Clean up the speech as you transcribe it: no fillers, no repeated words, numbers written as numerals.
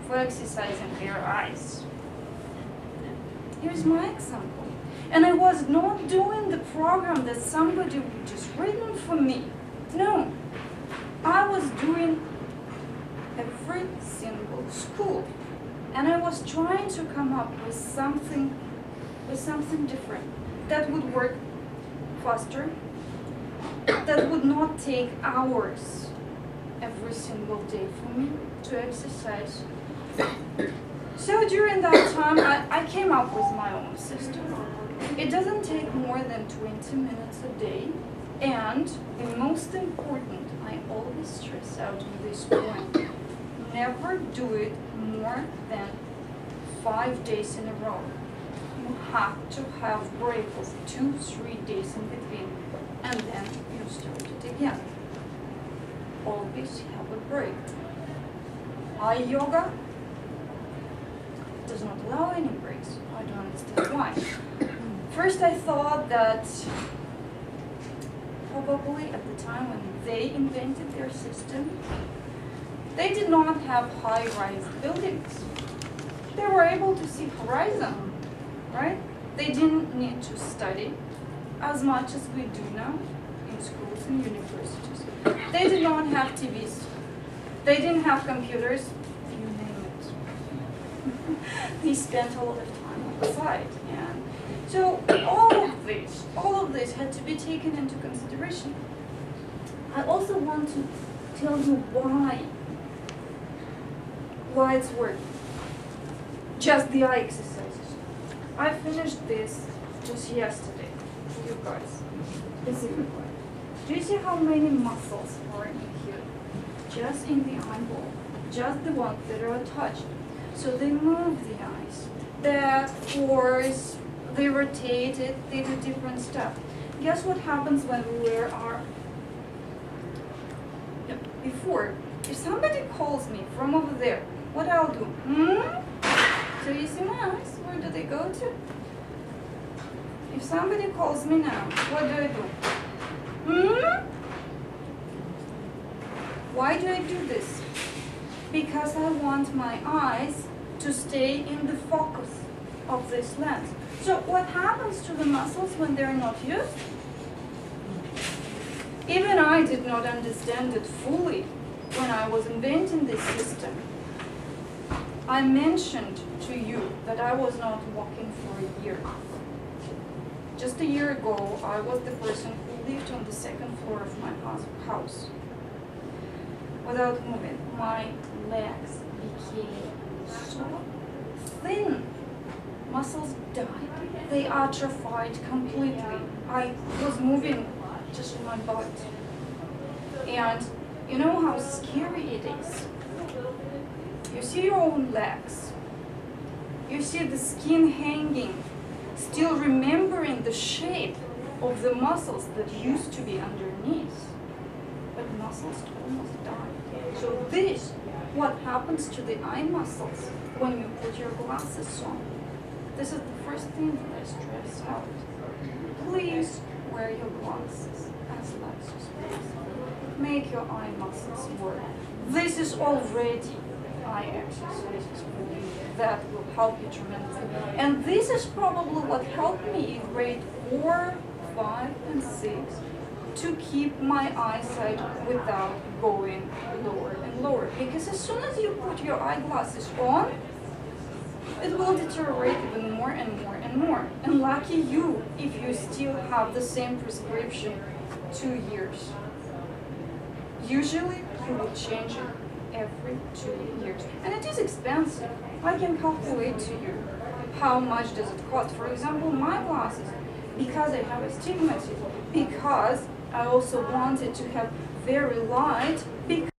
for exercising their eyes. Here's my example. And I was not doing the program that somebody would just written for me. No, I was doing every single school. And I was trying to come up with something different that would work faster, that would not take hours every single day for me to exercise. So during that time, I came up with my own system. It doesn't take more than 20 minutes a day, and the most important, I always stress out on this point, never do it more than 5 days in a row. You have to have break of 2-3 days in between, and then you start it again. Always have a break. Eye yoga does not allow any breaks. I don't understand why. First I thought that probably at the time when they invented their system, they did not have high-rise buildings. They were able to see horizon, right? They didn't need to study as much as we do now in schools and universities. They did not have TVs. They didn't have computers, you name it. They spent a lot of time outside. And so all of this had to be taken into consideration. I also want to tell you why it's working. Just the eye exercises. I finished this just yesterday, you guys. Specifically. Do you see how many muscles are in here? Just in the eyeball. Just the ones that are attached. So they move the eyes. That force, they rotate it, they do different stuff. Guess what happens when we wear our... Before, if somebody calls me from over there, what I'll do? So you see my eyes? Where do they go to? If somebody calls me now, what do I do? Why do I do this? Because I want my eyes to stay in the focus of this lens. So what happens to the muscles when they're not used? Even I did not understand it fully when I was inventing this system. I mentioned to you that I was not walking for a year. Just a year ago, I was the person who lived on the second floor of my house. Without moving, my legs became so thin. Muscles died. They atrophied completely. I was moving just my butt. And you know how scary it is. You see your own legs. You see the skin hanging, still remembering the shape of the muscles that used to be underneath. But muscles almost died. So this, what happens to the eye muscles when you put your glasses on. This is the first thing that I stress out. Please wear your glasses as light as possible. Make your eye muscles work. This is already eye exercises for you that will help you tremendously. And this is probably what helped me in grade 4, 5, and 6 to keep my eyesight without going lower and lower. Because as soon as you put your eyeglasses on, it will deteriorate even more and more and more. And lucky you if you still have the same prescription 2 years. Usually you will change it every 2 years. And it is expensive. I can calculate to you how much does it cost. For example, my glasses, because I have astigmatism, because I also wanted to have very light, because